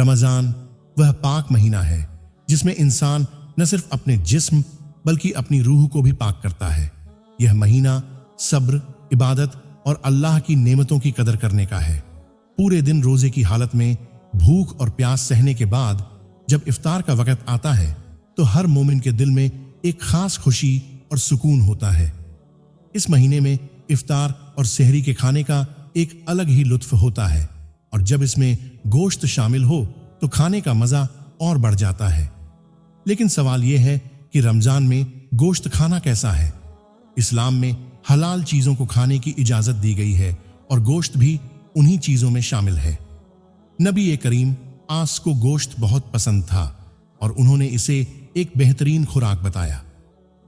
रमज़ान वह पाक महीना है जिसमें इंसान न सिर्फ अपने जिस्म बल्कि अपनी रूह को भी पाक करता है। यह महीना सब्र, इबादत और अल्लाह की नेमतों की कदर करने का है। पूरे दिन रोजे की हालत में भूख और प्यास सहने के बाद जब इफ्तार का वक़्त आता है तो हर मोमिन के दिल में एक खास खुशी और सुकून होता है। इस महीने में इफ्तार और सहरी के खाने का एक अलग ही लुत्फ होता है और जब इसमें गोश्त शामिल हो तो खाने का मजा और बढ़ जाता है। लेकिन सवाल यह है कि रमजान में गोश्त खाना कैसा है? इस्लाम में हलाल चीजों को खाने की इजाजत दी गई है और गोश्त भी उन्हीं चीजों में शामिल है। नबी करीम आस को गोश्त बहुत पसंद था और उन्होंने इसे एक बेहतरीन खुराक बताया।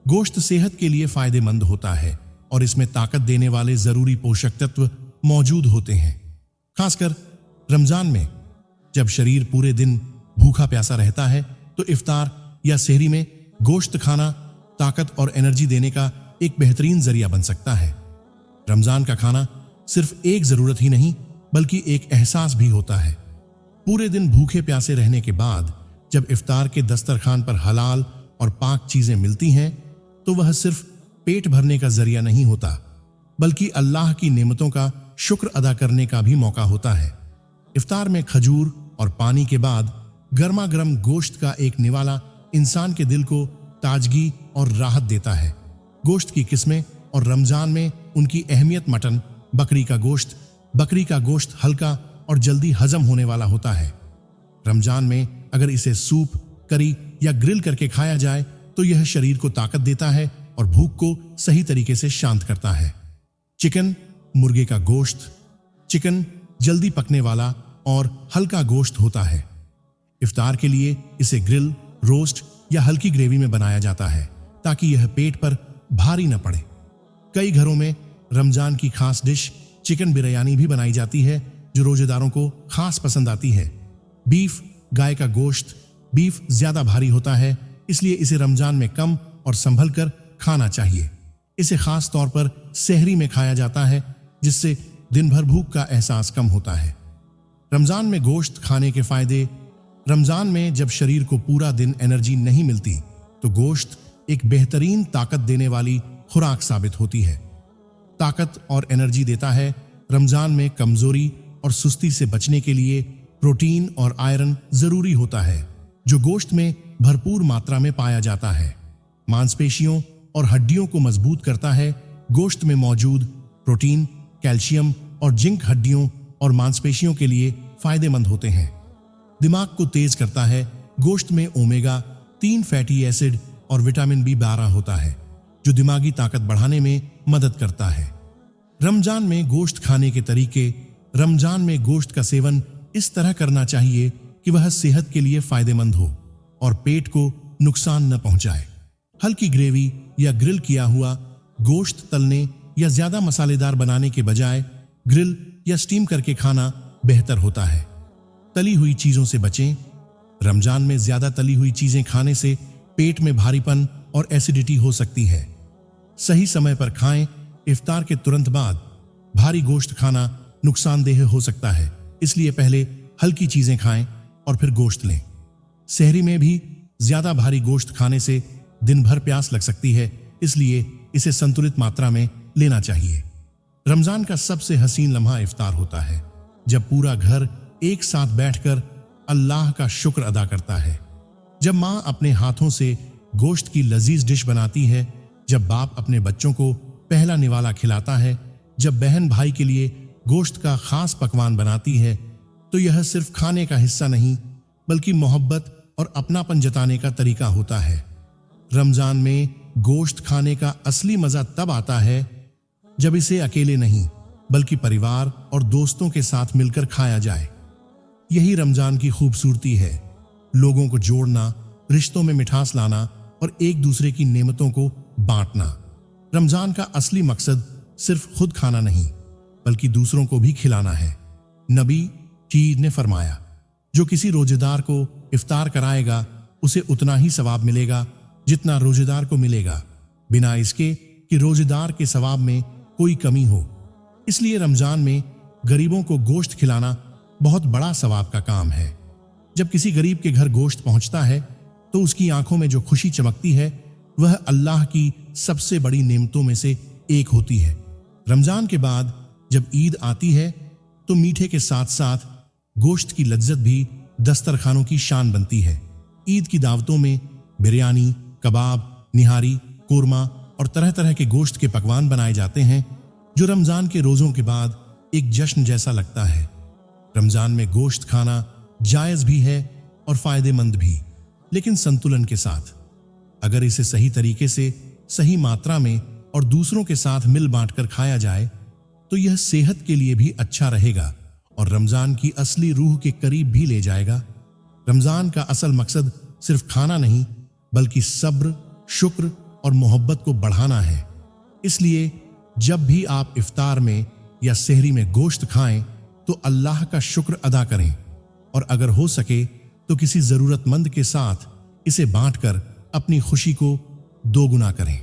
गोश्त सेहत के लिए फायदेमंद होता है और इसमें ताकत देने वाले जरूरी पोषक तत्व मौजूद होते हैं। खासकर रमजान में जब शरीर पूरे दिन भूखा प्यासा रहता है तो इफ्तार या सहरी में गोश्त खाना ताकत और एनर्जी देने का एक बेहतरीन जरिया बन सकता है। रमजान का खाना सिर्फ एक जरूरत ही नहीं बल्कि एक एहसास भी होता है। पूरे दिन भूखे प्यासे रहने के बाद जब इफ्तार के दस्तरखान पर हलाल और पाक चीजें मिलती हैं तो वह सिर्फ पेट भरने का जरिया नहीं होता बल्कि अल्लाह की नेमतों का शुक्र अदा करने का भी मौका होता है। इफ्तार में खजूर और पानी के बाद गर्मा गर्म गोश्त का एक निवाला इंसान के दिल को ताजगी और राहत देता है। गोश्त की किस्में और रमजान में उनकी अहमियत मटन, बकरी का गोश्त हल्का और जल्दी हजम होने वाला होता है। रमजान में अगर इसे सूप, करी या ग्रिल करके खाया जाए तो यह शरीर को ताकत देता है और भूख को सही तरीके से शांत करता है। चिकन, मुर्गे का गोश्त। चिकन जल्दी पकने वाला और हल्का गोश्त होता है। इफ्तार के लिए इसे ग्रिल, रोस्ट या हल्की ग्रेवी में बनाया जाता है ताकि यह पेट पर भारी न पड़े। कई घरों में रमजान की खास डिश चिकन बिरयानी भी बनाई जाती है जो रोजेदारों को खास पसंद आती है। बीफ, गाय का गोश्त। बीफ ज्यादा भारी होता है इसलिए इसे रमजान में कम और संभल कर खाना चाहिए। इसे खास तौर पर सहरी में खाया जाता है जिससे दिन भर भूख का एहसास कम होता है। रमजान में गोश्त खाने के फायदे। रमजान में जब शरीर को पूरा दिन एनर्जी नहीं मिलती तो गोश्त एक बेहतरीन ताकत देने वाली खुराक साबित होती है। ताकत और एनर्जी देता है। रमजान में कमजोरी और सुस्ती से बचने के लिए प्रोटीन और आयरन जरूरी होता है जो गोश्त में भरपूर मात्रा में पाया जाता है। मांसपेशियों और हड्डियों को मजबूत करता है। गोश्त में मौजूद प्रोटीन, कैल्शियम और जिंक हड्डियों और मांसपेशियों के लिए फायदेमंद होते हैं। दिमाग को तेज करता है। गोश्त में ओमेगा 3 फैटी एसिड और विटामिन B12 होता है जो दिमागी ताकत बढ़ाने में मदद करता है। रमजान में गोश्त खाने के तरीके। रमजान में गोश्त का सेवन इस तरह करना चाहिए कि वह सेहत के लिए फायदेमंद हो और पेट को नुकसान न पहुंचाए। हल्की ग्रेवी या ग्रिल किया हुआ गोश्त तलने या ज्यादा मसालेदार बनाने के बजाय ग्रिल या स्टीम करके खाना बेहतर होता है। तली हुई चीजों से बचें। रमजान में ज्यादा तली हुई चीजें खाने से पेट में भारीपन और एसिडिटी हो सकती है। सही समय पर खाएं। इफ्तार के तुरंत बाद भारी गोश्त खाना नुकसानदेह हो सकता है इसलिए पहले हल्की चीजें खाएं और फिर गोश्त लें। सहरी में भी ज्यादा भारी गोश्त खाने से दिन भर प्यास लग सकती है इसलिए इसे संतुलित मात्रा में लेना चाहिए। रमजान का सबसे हसीन लम्हा इफ्तार होता है जब पूरा घर एक साथ बैठकर अल्लाह का शुक्र अदा करता है। जब माँ अपने हाथों से गोश्त की लजीज डिश बनाती है, जब बाप अपने बच्चों को पहला निवाला खिलाता है, जब बहन भाई के लिए गोश्त का खास पकवान बनाती है तो यह सिर्फ खाने का हिस्सा नहीं बल्कि मोहब्बत और अपनापन जताने का तरीका होता है। रमजान में गोश्त खाने का असली मजा तब आता है जब इसे अकेले नहीं बल्कि परिवार और दोस्तों के साथ मिलकर खाया जाए। यही रमजान की खूबसूरती है, लोगों को जोड़ना, रिश्तों में मिठास लाना और एक दूसरे की नेमतों को बांटना। रमजान का असली मकसद सिर्फ खुद खाना नहीं बल्कि दूसरों को भी खिलाना है। नबी चीज ने फरमाया, जो किसी रोजेदार को इफ्तार कराएगा उसे उतना ही सवाब मिलेगा जितना रोजेदार को मिलेगा, बिना इसके कि रोजेदार के सवाब में कोई कमी हो। इसलिए रमजान में गरीबों को गोश्त खिलाना बहुत बड़ा सवाब का काम है। जब किसी गरीब के घर गोश्त पहुंचता है तो उसकी आंखों में जो खुशी चमकती है वह अल्लाह की सबसे बड़ी नेमतों में से एक होती है। रमजान के बाद जब ईद आती है तो मीठे के साथ साथ गोश्त की लज्जत भी दस्तरखानों की शान बनती है। ईद की दावतों में बिरयानी, कबाब, निहारी, कोरमा और तरह तरह के गोश्त के पकवान बनाए जाते हैं जो रमजान के रोजों के बाद एक जश्न जैसा लगता है। रमजान में गोश्त खाना जायज भी है और फायदेमंद भी, लेकिन संतुलन के साथ। अगर इसे सही तरीके से, सही मात्रा में और दूसरों के साथ मिल बांटकर खाया जाए तो यह सेहत के लिए भी अच्छा रहेगा और रमजान की असली रूह के करीब भी ले जाएगा। रमजान का असल मकसद सिर्फ खाना नहीं बल्कि सब्र, शुक्र और मोहब्बत को बढ़ाना है। इसलिए जब भी आप इफ्तार में या सेहरी में गोश्त खाएं तो अल्लाह का शुक्र अदा करें और अगर हो सके तो किसी जरूरतमंद के साथ इसे बांटकर अपनी खुशी को दोगुना करें।